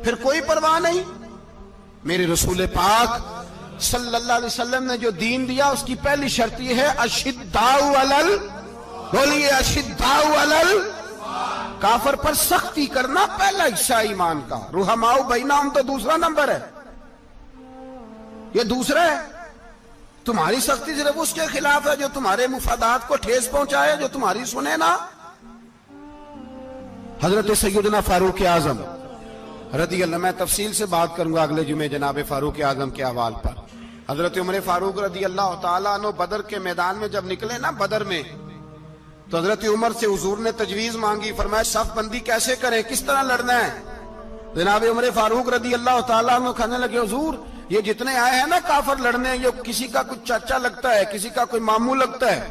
پھر کوئی پرواہ نہیں. میرے رسول پاک صلی اللہ علیہ وسلم نے جو دین دیا اس کی پہلی شرط یہ ہے اشداء علل، بولیے اشداء علل، کافر پر سختی کرنا پہلا حصہ ایمان کا. رحماء بینہم تو دوسرا نمبر ہے، یہ دوسرا ہے. تمہاری سختی صرف اس کے خلاف ہے جو تمہارے مفادات کو ٹھیس پہنچائے، جو تمہاری سنے نا. حضرت سیدنا فاروق اعظم رضی اللہ، میں تفصیل سے بات کروں گا اگلے جمعے جناب فاروق اعظم کے احوال پر. حضرت عمر فاروق رضی اللہ تعالیٰ عنہ بدر کے میدان میں جب نکلے نا بدر میں، تو حضرت عمر سے حضور نے تجویز مانگی، فرمایا صف بندی کیسے کریں، کس طرح لڑنا ہے. جناب عمر فاروق رضی اللہ تعالیٰ عنہ کہنے لگے حضور یہ جتنے آئے ہیں نا کافر لڑنے، یہ کسی کا کچھ چاچا لگتا ہے، کسی کا کوئی ماموں لگتا ہے،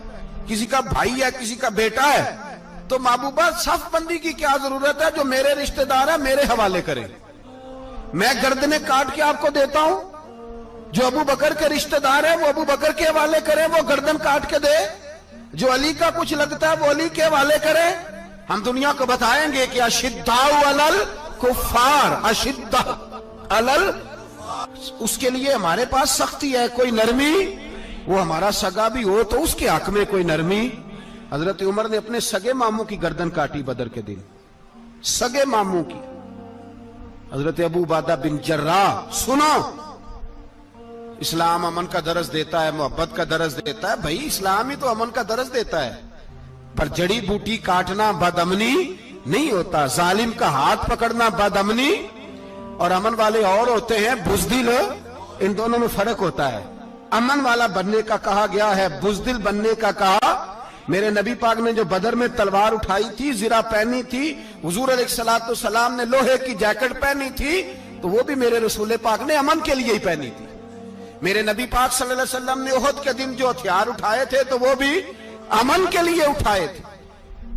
کسی کا بھائی ہے، کسی کا بیٹا ہے، تو محبوبہ صف بندی کی کیا ضرورت ہے، جو میرے رشتہ دار ہے میرے حوالے کریں، میں گردنیں کاٹ کے آپ کو دیتا ہوں. جو ابو بکر کے رشتہ دار ہے وہ ابو بکر کے حوالے کریں، وہ گردن کاٹ کے دے. جو علی کا کچھ لگتا ہے وہ علی کے حوالے کریں. ہم دنیا کو بتائیں گے کہ اشداء علل کفار، اشداء علل، اس کے لیے ہمارے پاس سختی ہے، کوئی نرمی. وہ ہمارا سگا بھی ہو تو اس کے حق میں کوئی نرمی. حضرت عمر نے اپنے سگے ماموں کی گردن کاٹی بدر کے دن، سگے ماموں کی. حضرت ابو عبیدہ بن جراح، سنو، اسلام امن کا درس دیتا ہے، محبت کا درس دیتا ہے. بھائی اسلام ہی تو امن کا درس دیتا ہے، پر جڑی بوٹی کاٹنا بد امنی نہیں ہوتا. ظالم کا ہاتھ پکڑنا بد امنی، اور امن والے اور ہوتے ہیں بزدل، ان دونوں میں فرق ہوتا ہے. امن والا بننے کا کہا گیا ہے، بزدل بننے کا کہا. میرے نبی پاک نے جو بدر میں تلوار اٹھائی تھی، زرہ پہنی تھی، حضور علیہ السلام نے لوہے کی جیکٹ پہنی تھی، تو وہ بھی میرے رسول پاک نے امن کے لیے ہی پہنی تھی. میرے نبی پاک صلی اللہ علیہ وسلم نے احد کے دن جو ہتھیار اٹھائے تھے تو وہ بھی امن کے لیے اٹھائے تھے،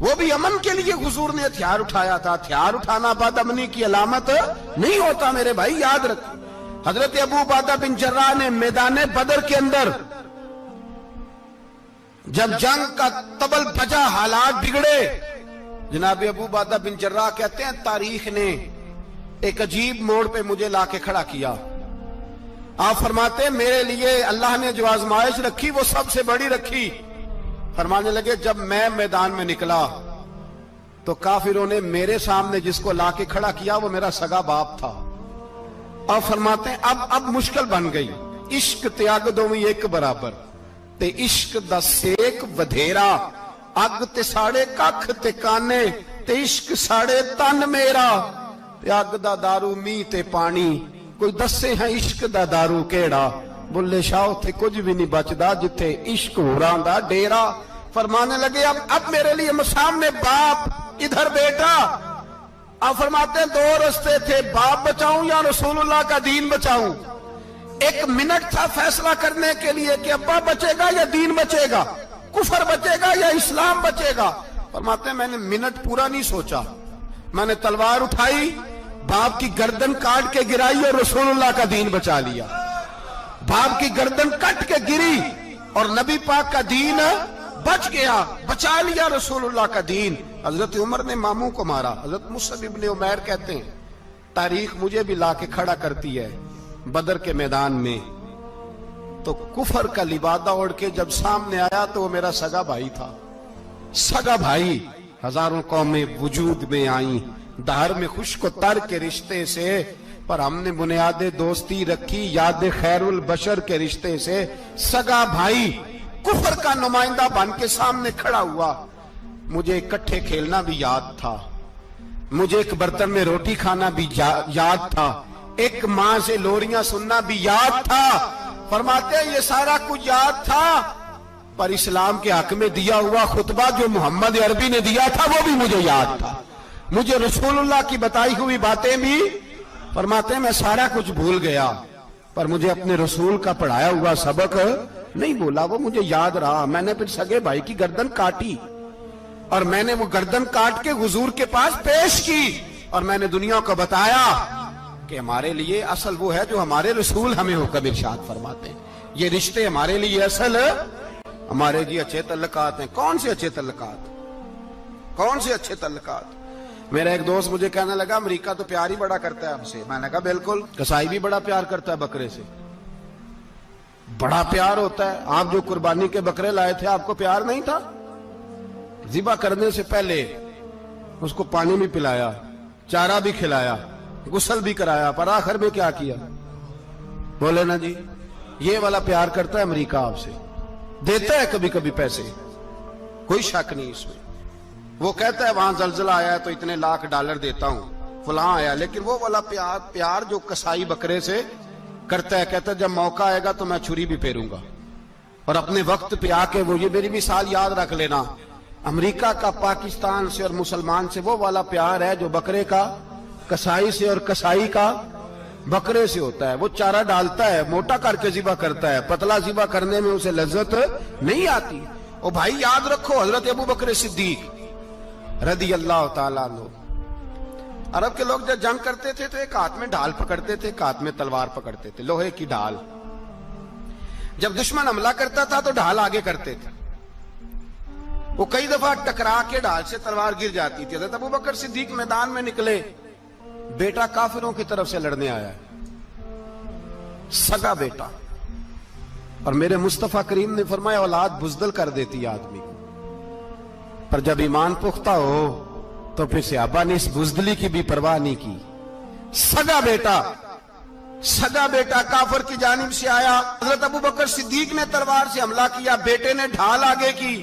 وہ بھی امن کے لیے حضور نے ہتھیار اٹھایا تھا. ہتھیار اٹھانا بد امنی کی علامت نہیں ہوتا میرے بھائی، یاد رکھ. حضرت ابو عبیدہ بن جراح نے میدان بدر کے اندر جب جنگ کا طبل بجا، حالات بگڑے، جناب ابو عبیدہ بن جراح کہتے ہیں تاریخ نے ایک عجیب موڑ پہ مجھے لا کے کھڑا کیا. آپ فرماتے ہیں میرے لیے اللہ نے جو آزمائش رکھی وہ سب سے بڑی رکھی. فرمانے لگے جب میں میدان میں نکلا تو کافروں نے میرے سامنے جس کو لا کے کھڑا کیا وہ میرا سگا باپ تھا. اور فرماتے ہیں اب مشکل بن گئی. عشق تیاگ دوویں ایک برابر، تے عشق دا سیک ودھیرا، اگ تے ساڑے ککھ تے کانے، تے عشق ساڑے تن میرا، تے اگ دا دارو می تے پانی، کوئی دسے ہیں عشق دا دارو کیڑا. بلے شاہ تھے کچھ بھی نہیں بچدا جتھے عشق ہوراں دا ڈیرا. فرمانے لگے اب میرے لیے سامنے باپ، ادھر بیٹا. آپ فرماتے ہیں دو رستے تھے، باپ بچاؤں یا رسول اللہ کا دین بچاؤں. ایک منٹ تھا فیصلہ کرنے کے لیے کہ ابا بچے گا یا دین بچے گا، کفر بچے گا یا اسلام بچے گا. فرماتے ہیں میں نے منٹ پورا نہیں سوچا، میں نے تلوار اٹھائی، باپ کی گردن کاٹ کے گرائی اور رسول اللہ کا دین بچا لیا. باپ کی گردن کٹ کے گری اور نبی پاک کا دین بچ گیا، بچا لیا رسول اللہ کا دین. حضرت عمر نے ماموں کو مارا. حضرت مصعب ابن عمیر کہتے ہیں تاریخ مجھے بھی لا کے کھڑا کرتی ہے بدر کے میدان میں، تو کفر کا لبادہ اوڑھ کے جب سامنے آیا تو وہ میرا سگا بھائی تھا. سگا بھائی. ہزاروں قومیں وجود میں آئیں دہر میں خشک و تر کے رشتے سے، پر ہم نے بنیاد دوستی رکھی یاد خیر البشر کے رشتے سے. سگا بھائی کفر کا نمائندہ بن کے سامنے کھڑا ہوا. مجھے اکٹھے کھیلنا بھی یاد تھا، مجھے ایک برتن میں روٹی کھانا بھی یاد تھا، ایک ماں سے لوریاں سننا بھی یاد تھا. فرماتے ہیں یہ سارا کچھ یاد تھا، پر اسلام کے حق میں دیا ہوا خطبہ جو محمد عربی نے دیا تھا وہ بھی مجھے یاد تھا. مجھے رسول اللہ کی بتائی ہوئی باتیں بھی، فرماتے ہیں میں سارا کچھ بھول گیا، پر مجھے اپنے رسول کا پڑھایا ہوا سبق نہیں بولا، وہ مجھے یاد رہا. میں نے پھر سگے بھائی کی گردن کاٹی اور میں نے وہ گردن کاٹ کے حضور کے پاس پیش کی، اور میں نے دنیا کو بتایا کہ ہمارے لیے اصل وہ ہے جو ہمارے رسول ہمیں حکم ارشاد فرماتے ہیں. یہ رشتے ہمارے لیے اصل ہمارے جی اچھے تعلقات ہیں. کون سے اچھے تعلقات؟ کون سے اچھے تعلقات؟ میرا ایک دوست مجھے کہنے لگا امریکہ تو پیار ہی بڑا کرتا ہے ہم سے. میں نے کہا بالکل, کسائی بھی بڑا پیار کرتا ہے بکرے سے, بڑا پیار ہوتا ہے. آپ جو قربانی کے بکرے لائے تھے آپ کو پیار نہیں تھا؟ ذبح کرنے سے پہلے اس کو پانی بھی پلایا, چارہ بھی کھلایا, غسل بھی کرایا, پر آخر میں کیا کیا؟ بولے نا جی, یہ والا پیار کرتا ہے امریکہ آپ سے. دیتا ہے کبھی کبھی پیسے, کوئی شک نہیں اس میں. وہ کہتا ہے وہاں زلزلہ آیا ہے تو اتنے لاکھ ڈالر دیتا ہوں, فلاں آیا. لیکن وہ والا پیار جو کسائی بکرے سے کرتا ہے, کہتا ہے جب موقع آئے گا تو میں چھری بھی پھیروں گا. اور اپنے وقت پہ آ کے وہ, یہ میری مثال یاد رکھ لینا, امریکہ کا پاکستان سے اور مسلمان سے وہ والا پیار ہے جو بکرے کا کسائی سے اور کسائی کا بکرے سے ہوتا ہے. وہ چارہ ڈالتا ہے, موٹا کر کے ذبح کرتا ہے, پتلا ذبح کرنے میں اسے لذت نہیں آتی. اور بھائی یاد رکھو, حضرت ابو بکر صدیق رضی اللہ تعالیٰ عنہ, عرب کے لوگ جب جنگ کرتے تھے تو ایک ہاتھ میں ڈھال پکڑتے تھے, ایک ہاتھ میں تلوار پکڑتے تھے, لوہے کی ڈھال. جب دشمن حملہ کرتا تھا تو ڈھال آگے کرتے تھے. وہ کئی دفعہ ٹکرا کے ڈھال سے تلوار گر جاتی تھی. حضرت ابو بکر صدیق میدان میں نکلے, بیٹا کافروں کی طرف سے لڑنے آیا ہے, سگا بیٹا. اور میرے مصطفیٰ کریم نے فرمایا اولاد بزدل کر دیتی ہے آدمی کو, پر جب ایمان پختہ ہو تو پھر صحابہ نے اس بزدلی کی بھی پرواہ نہیں کی. سگا بیٹا کافر کی جانب سے آیا. حضرت ابو بکر صدیق نے تلوار سے حملہ کیا, بیٹے نے ڈھال آگے کی.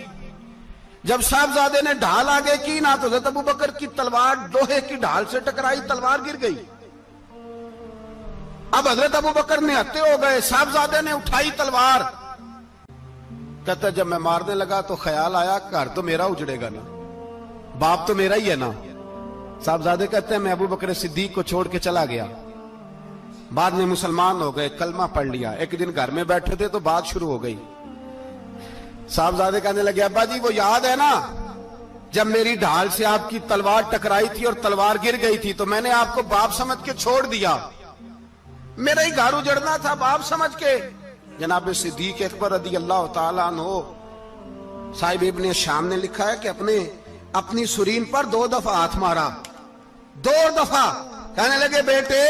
جب صاحبزادے نے ڈھال آگے کی نا تو حضرت ابو بکر کی تلوار لوہے کی ڈھال سے ٹکرائی, تلوار گر گئی. اب حضرت ابو بکر نے ہتے ہو گئے, صاحبزادے نے اٹھائی تلوار. کہتا جب میں مارنے لگا تو خیال آیا گھر تو میرا اجڑے گا نا, باپ تو میرا ہی ہے نا. صاحبزادے کہتے ہیں میں ابو بکر صدیق کو چھوڑ کے چلا گیا. بعد میں مسلمان ہو گئے, کلمہ پڑھ لیا. ایک دن گھر میں بیٹھے تھے تو بات شروع ہو گئی. صاحبزادے کہنے لگے ابا جی وہ یاد ہے نا جب میری ڈھال سے آپ کی تلوار ٹکرائی تھی اور تلوار گر گئی تھی تو میں نے آپ کو باپ سمجھ کے چھوڑ دیا, میرا ہی گھر اجڑنا تھا باپ سمجھ کے. جناب صدیق اکبر رضی اللہ تعالیٰ عنہ, صاحب ابن شام نے لکھا ہے کہ اپنی سرین پر 2 دفعہ ہاتھ مارا, 2 دفعہ. کہنے لگے بیٹے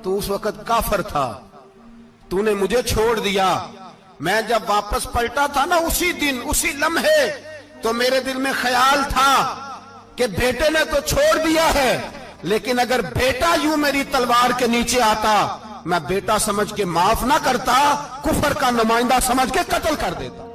تو اس وقت کافر تھا, تو نے مجھے چھوڑ دیا. میں جب واپس پلٹا تھا نا اسی دن اسی لمحے تو میرے دل میں خیال تھا کہ بیٹے نے تو چھوڑ دیا ہے, لیکن اگر بیٹا یوں میری تلوار کے نیچے آتا میں بیٹا سمجھ کے معاف نہ کرتا, کفر کا نمائندہ سمجھ کے قتل کر دیتا.